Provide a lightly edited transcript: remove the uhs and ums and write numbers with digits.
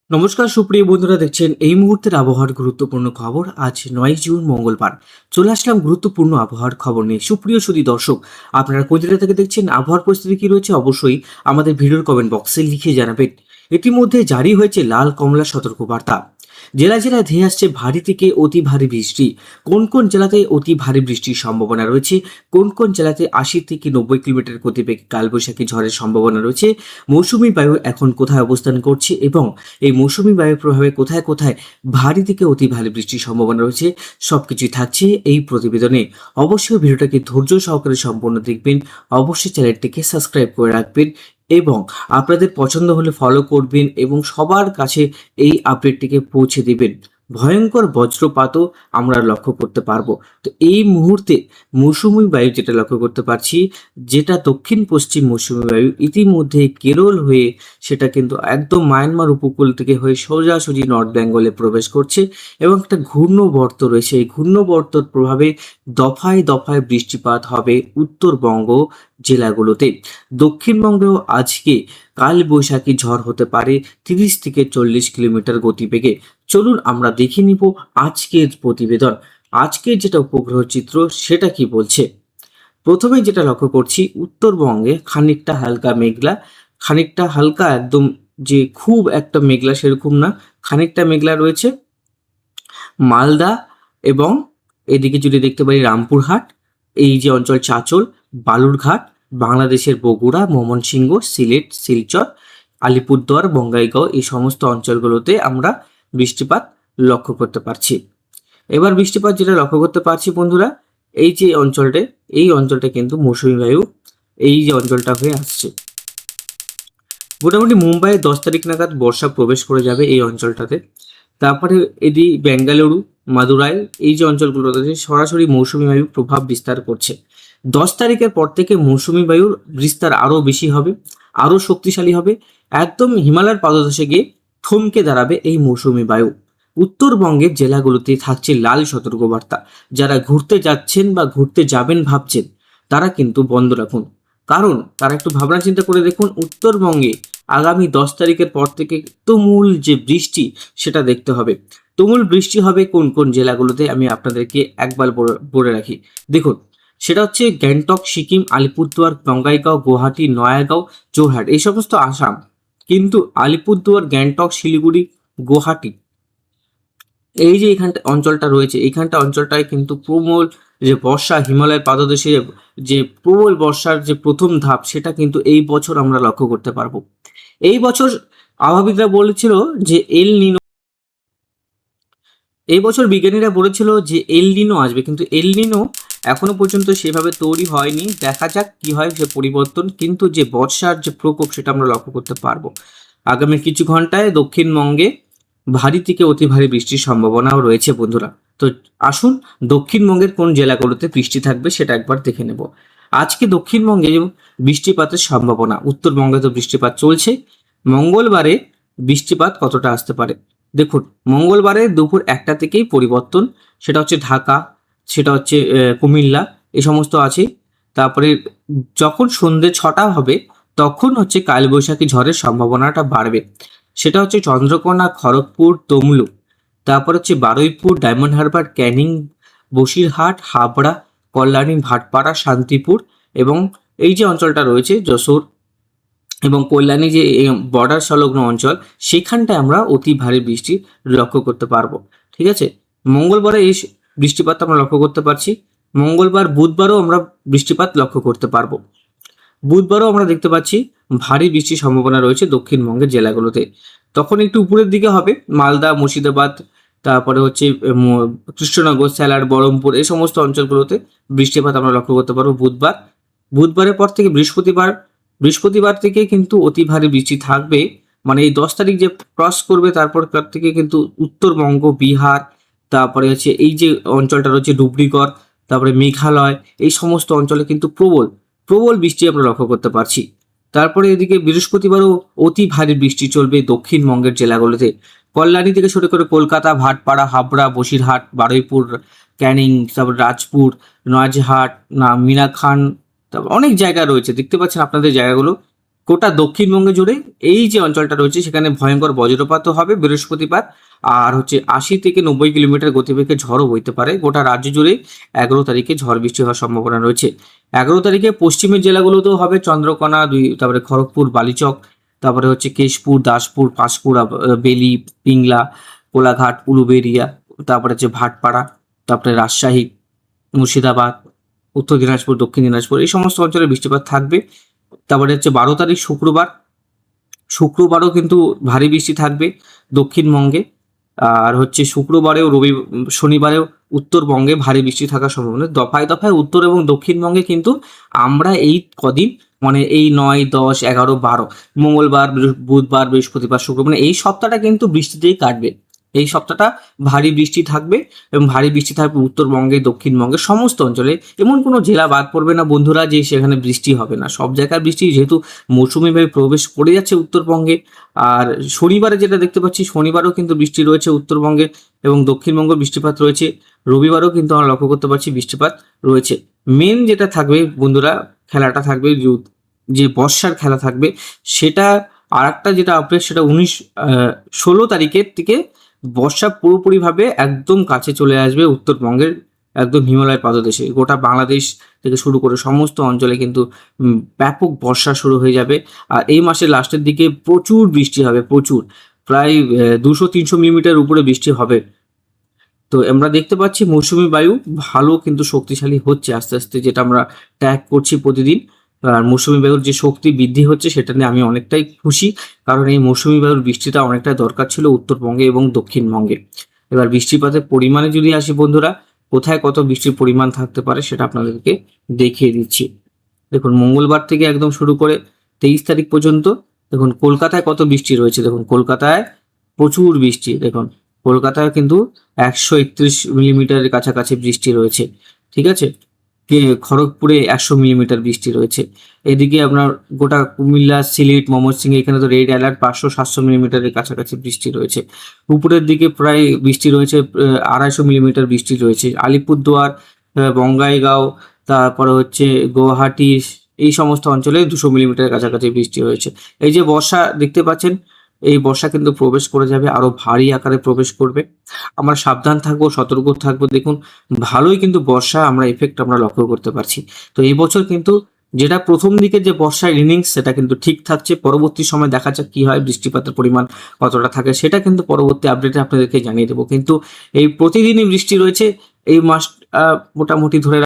নমস্কার সুপ্রিয় বন্ধুরা, দেখছেন এই মুহূর্তের আবহাওয়ার গুরুত্বপূর্ণ খবর। আজ 9 জুন মঙ্গলবার চলে আসলাম গুরুত্বপূর্ণ আবহাওয়ার খবর নিয়ে। সুপ্রিয় সুধী দর্শক, আপনারা কোন জেলা থেকে দেখছেন, আবহাওয়ার পরিস্থিতি কি রয়েছে অবশ্যই আমাদের ভিডিওর কমেন্ট বক্সে লিখে জানাবেন। ইতিমধ্যে জারি হয়েছে লাল কমলা সতর্কবার্তা। জেলায় জেলায় ধেয়ে আসছে ভারী থেকে অতি ভারী বৃষ্টি। কোন কোন জেলাতে অতি ভারী বৃষ্টির সম্ভাবনা রয়েছে, কোন কোন জেলাতে 80 থেকে 90 কিলোমিটার গতিবেগে কালবৈশাখী ঝড়ের সম্ভাবনা রয়েছে, মৌসুমী বায়ু এখন কোথায় অবস্থান করছে এবং এই মৌসুমী বায়ুর প্রভাবে কোথায় কোথায় ভারী থেকে অতি ভারী বৃষ্টির সম্ভাবনা রয়েছে, সবকিছুই থাকছে এই প্রতিবেদনে। অবশ্যই ভিডিওটাকে ধৈর্য সহকারে সম্পূর্ণ দেখবেন, অবশ্যই চ্যানেলটিকে সাবস্ক্রাইব করে রাখবেন এবং আপনাদের পছন্দ হলে ফলো করবেন এবং সবার কাছে এই আপডেটটিকে পৌঁছে দিবেন। ভয়ঙ্কর বজ্রপাতও আমরা লক্ষ্য করতে পারবো। তো এই মুহূর্তে মৌসুমী বায়ু যেটা লক্ষ্য করতে পারছি, যেটা দক্ষিণ পশ্চিম মৌসুমী বায়ু ইতিমধ্যে কেরল হয়ে সেটা কিন্তু একদম মায়ানমার উপকূল থেকে হয়ে সোজাসুজি নর্থ বেঙ্গলে প্রবেশ করছে এবং একটা ঘূর্ণবর্ত রয়েছে। এই ঘূর্ণবর্তর প্রভাবে দফায় দফায় বৃষ্টিপাত হবে উত্তরবঙ্গ জেলাগুলোতে। দক্ষিণবঙ্গেও আজকে কাল বৈশাখী ঝড় হতে পারে 30 থেকে 40 কিলোমিটার গতিবেগে। চলুন আমরা দেখে নিব আজকের প্রতিবেদন। আজকের যেটা উপগ্রহ চিত্র সেটা কি বলছে। প্রথমে যেটা লক্ষ্য করছি, উত্তরবঙ্গে খানিকটা হালকা মেঘলা, খানিকটা হালকা একদম যে খুব একটা মেঘলা সেরকম না, খানিকটা মেঘলা রয়েছে মালদা এবং এদিকে যদি দেখতে পারি রামপুরহাট, এই যে অঞ্চল চাঁচল, বালুরঘাট, বাংলাদেশের বগুড়া, ময়মনসিংহ, সিলেট, শিলচর, আলিপুরদুয়ার, বঙ্গাইগাঁও, এই সমস্ত অঞ্চলগুলোতে আমরা বৃষ্টিপাত লক্ষ্য করতে পারছি। এবার বৃষ্টিপাত যেটা লক্ষ্য করতে পারছি বন্ধুরা, এই যে অঞ্চলটা, এই অঞ্চলটা কিন্তু মৌসুমী বায়ু এই যে অঞ্চলটা হয়ে আসছে। মোটামুটি মুম্বাইয়ে 10 তারিখ নাগাদ বর্ষা প্রবেশ করে যাবে এই অঞ্চলটাতে। তারপরে এদিকে বেঙ্গালুরু, মাদুরাই, এই যে অঞ্চলগুলোতে সরাসরি মৌসুমী বায়ু প্রভাব বিস্তার করছে। 10 তারিখের পর থেকে মৌসুমী বায়ুর বিস্তার আরও বেশি হবে, আরও শক্তিশালী হবে। একদম হিমালয়ের পাদদেশে গিয়ে থমকে দাঁড়াবে এই মৌসুমী বায়ু। উত্তরবঙ্গের জেলাগুলোতে থাকছে লাল সতর্কবার্তা। যারা ঘুরতে যাচ্ছেন বা ঘুরতে যাবেন ভাবছেন, তারা কিন্তু বন্ধ রাখুন। কারণ তারা একটু ভাবনা চিন্তা করে দেখুন, উত্তরবঙ্গে আগামী 10 তারিখের পর থেকে তুমুল যে বৃষ্টি সেটা দেখতে হবে। তুমুল বৃষ্টি হবে কোন কোন জেলাগুলোতে আমি আপনাদেরকে একবার বলে রাখি। দেখুন, সেটা হচ্ছে গ্যাংটক, সিকিম, আলিপুরদুয়ার, বঙ্গাইগাঁও, গুয়াহাটি, নয়াগাঁও, যোরহাট, এই সমস্ত আসাম। কিন্তু আলিপুরদুয়ার, গ্যাংটক, শিলিগুড়ি, গুয়াহাটি, এই যে এখানটা অঞ্চলটা রয়েছে, এইখানটা অঞ্চলটায় কিন্তু প্রবল যে বর্ষা, হিমালয়ের পাদদেশে যে প্রবল বর্ষার যে প্রথম ধাপ সেটা কিন্তু এই বছর আমরা লক্ষ্য করতে পারবো। এই বছর আবহাওয়াবিদরা বলেছিল যে এই বছর বিজ্ঞানীরা বলেছিল যে এল নিনো আসবে, কিন্তু এল নিনো এখনো পর্যন্ত সেভাবে তৈরি হয়নি। দেখা যাক কি হয় সে পরিবর্তন, কিন্তু যে বর্ষার যে প্রকোপ সেটা আমরা লক্ষ্য করতে পারবো। আগামী কিছু ঘন্টায় দক্ষিণবঙ্গে ভারী থেকে অতি ভারী বৃষ্টির সম্ভাবনাও রয়েছে বন্ধুরা। তো আসুন দক্ষিণবঙ্গের কোন জেলাগুলোতে বৃষ্টি থাকবে সেটা একবার দেখে নেব। আজকে দক্ষিণবঙ্গে বৃষ্টিপাতের সম্ভাবনা, উত্তরবঙ্গে তো বৃষ্টিপাত চলছে। মঙ্গলবারে বৃষ্টিপাত কতটা আসতে পারে দেখুন। মঙ্গলবারে দুপুর 1টা থেকেই পরিবর্তন, সেটা হচ্ছে ঢাকা, সেটা হচ্ছে কুমিল্লা, এই সমস্ত আছে। তারপরে যখন সন্ধ্যে 6টা হবে তখন হচ্ছে কালবৈশাখী ঝড়ের সম্ভাবনাটা বাড়বে। সেটা হচ্ছে চন্দ্রকোনা, খড়গপুর, তমলুক, তারপর হচ্ছে বারুইপুর, ডায়মন্ড হারবার, ক্যানিং, বসিরহাট, হাবড়া, কল্যাণী, ভাটপাড়া, শান্তিপুর এবং এই যে অঞ্চলটা রয়েছে যশোর এবং কল্যাণী, যে বর্ডার সংলগ্ন অঞ্চল, সেখানটায় আমরা অতি ভারী বৃষ্টি লক্ষ্য করতে পারবো। ঠিক আছে, মঙ্গলবারে এই বৃষ্টিপাত আমরা লক্ষ্য করতে পারছি। মঙ্গলবার, বুধবারও আমরা বৃষ্টিপাত লক্ষ্য করতে পারবো। বুধবারও আমরা দেখতে পাচ্ছি ভারী বৃষ্টির সম্ভাবনা রয়েছে দক্ষিণবঙ্গের জেলাগুলোতে। তখন একটু উপরের দিকে হবে, মালদা, মুর্শিদাবাদ, তারপরে হচ্ছে কৃষ্ণনগর, স্যালার, বহরমপুর, এই সমস্ত অঞ্চলগুলোতে বৃষ্টিপাত আমরা লক্ষ্য করতে পারবো বুধবার। বুধবারের পর থেকে বৃহস্পতিবার থেকে কিন্তু অতি ভারী বৃষ্টি থাকবে। মানে এই 10 তারিখ যে ক্রস করবে তারপর থেকে কিন্তু উত্তরবঙ্গ, বিহার, তারপরে হচ্ছে এই যে অঞ্চলটা রয়েছে ডুবরিগড়, তারপরে মেঘালয়, এই সমস্ত অঞ্চলে কিন্তু প্রবল প্রবল বৃষ্টি আমরা লক্ষ্য করতে পারছি। তারপরে এদিকে বৃহস্পতিবারও অতি ভারী বৃষ্টি চলবে দক্ষিণবঙ্গের জেলাগুলোতে। কল্যাণী থেকে শুরু করে কলকাতা, ভাটপাড়া, হাবড়া, বসিরহাট, বারুইপুর, ক্যানিং, তারপর রাজপুর, নয়াজহাট, মিনাখান, তারপর অনেক জায়গা রয়েছে, দেখতে পাচ্ছেন আপনাদের জায়গাগুলো। গোটা দক্ষিণবঙ্গে জুড়ে এই যে অঞ্চলটা রয়েছে সেখানে ভয়ঙ্কর বজ্রপাতও হবে বৃহস্পতিবার। আর হচ্ছে 80 থেকে 90 কিলোমিটার গতিবেগে ঝড়ও বইতে পারে। গোটা রাজ্য জুড়ে 11 তারিখে ঝড় বৃষ্টি হওয়ার সম্ভাবনা রয়েছে। 11 তারিখে পশ্চিমের জেলাগুলোতেও হবে চন্দ্রকোনা, তারপরে খড়গপুর, বালিচক, তারপরে হচ্ছে কেশপুর, দাসপুর, পাঁশকুড়া, বেলি, পিংলা, কোলাঘাট, উলুবেড়িয়া, তারপরে হচ্ছে ভাটপাড়া, তারপরে রাজশাহী, মুর্শিদাবাদ, উত্তর দিনাজপুর, দক্ষিণ দিনাজপুর, এই সমস্ত অঞ্চলে বৃষ্টিপাত থাকবে। তারপরে হচ্ছে 12 তারিখ শুক্রবারও কিন্তু ভারী বৃষ্টি থাকবে দক্ষিণবঙ্গে। আর হচ্ছে শনিবারেও উত্তরবঙ্গে ভারী বৃষ্টি থাকার সম্ভাবনা। দফায় দফায় উত্তর এবং দক্ষিণবঙ্গে কিন্তু আমরা এই কদিন, মানে এই 9, 10, 11, 12, মঙ্গলবার, বুধবার, বৃহস্পতিবার, শুক্র, মানে এই সপ্তাহটা কিন্তু বৃষ্টিতেই কাটবে। এই সপ্তাহটা ভারী বৃষ্টি থাকবে এবং ভারী বৃষ্টি থাকবে উত্তরবঙ্গে, দক্ষিণবঙ্গে, সমস্ত অঞ্চলে। এমন কোনো জেলা বাদ পড়বে না বন্ধুরা যে সেখানে বৃষ্টি হবে না। সব জায়গায় বৃষ্টি, যেহেতু মৌসুমিভাবে প্রবেশ করে যাচ্ছে উত্তরবঙ্গে। আর শনিবারে যেটা দেখতে পাচ্ছি, শনিবারও কিন্তু বৃষ্টি রয়েছে উত্তরবঙ্গে এবং দক্ষিণবঙ্গে বৃষ্টিপাত রয়েছে। রবিবারও কিন্তু আমরা লক্ষ্য করতে পারছি বৃষ্টিপাত রয়েছে। মেন যেটা থাকবে বন্ধুরা, খেলাটা থাকবে যে বর্ষার খেলা থাকবে, সেটা আর একটা যেটা আপডেট, সেটা 16 তারিখের থেকে বর্ষা পুরোপুরিভাবে একদম কাছে চলে আসবে উত্তরবঙ্গের, একদম হিমালয় পাদদেশে। গোটা বাংলাদেশ থেকে শুরু করে সমস্ত অঞ্চলে কিন্তু ব্যাপক বর্ষা শুরু হয়ে যাবে। আর এই মাসের লাস্টের দিকে প্রচুর বৃষ্টি হবে, প্রচুর, প্রায় 200-300 মিলিমিটার উপরে বৃষ্টি হবে। তো আমরা দেখতে পাচ্ছি মৌসুমী বায়ু ভালো কিন্তু শক্তিশালী হচ্ছে আস্তে আস্তে, যেটা আমরা ট্র্যাক করছি প্রতিদিন। আর মৌসুমী বায়ুর যে শক্তি বৃদ্ধি হচ্ছে সেটা নিয়ে আমি অনেকটাই খুশি, কারণ এই মৌসুমী বায়ুর বৃষ্টিটা অনেকটাই দরকার ছিল উত্তরবঙ্গে এবং দক্ষিণবঙ্গে। এবার বৃষ্টিপাতের পরিমাণে যদি আসি বন্ধুরা, কোথায় কত বৃষ্টির পরিমাণ থাকতে পারে সেটা আপনাদেরকে দেখিয়ে দিচ্ছি। দেখুন, মঙ্গলবার থেকে একদম শুরু করে 23 তারিখ পর্যন্ত দেখুন কলকাতায় কত বৃষ্টি রয়েছে। দেখুন কলকাতায় প্রচুর বৃষ্টি। দেখুন কলকাতায় কিন্তু 131 মিলিমিটারের কাছাকাছি বৃষ্টি রয়েছে। ঠিক আছে, খড়গপুরে 100 মিলিমিটার বৃষ্টি রয়েছে। এদিকে আপনার গোটা কুমিল্লা, সিলেট, ময়মনসিংহ, এখানে তো রেড অ্যালার্ট, 500-700 মিলিমিটারের কাছাকাছি বৃষ্টি রয়েছে। উপরের দিকে প্রায় বৃষ্টি রয়েছে 250 মিলিমিটার বৃষ্টি রয়েছে। আলিপুরদুয়ার, বঙ্গাইগাঁও, তারপরে হচ্ছে গুয়াহাটি, এই সমস্ত অঞ্চলে 200 মিলিমিটারের কাছাকাছি বৃষ্টি হয়েছে। এই যে বর্ষা দেখতে পাচ্ছেন, এই বর্ষা কিন্তু প্রবেশ করে যাবে, আরো ভারী আকারে প্রবেশ করবে। আমরা সাবধান থাকবো, সতর্ক থাকবো। দেখুন ভালোই কিন্তু বর্ষা আমরা লক্ষ্য করতে পারছি। তো এই বছর কিন্তু যেটা প্রথম দিকে যে বর্ষার ইনিংস, সেটা কিন্তু ঠিক থাকছে। পরবর্তী সময় দেখা যাক কি হয়, বৃষ্টিপাতের পরিমাণ কতটা থাকে, সেটা কিন্তু পরবর্তী আপডেটে আপনাদেরকে জানিয়ে দেবো। কিন্তু এই প্রতিদিনই বৃষ্টি রয়েছে এই মাস, মোটামুটি ধরে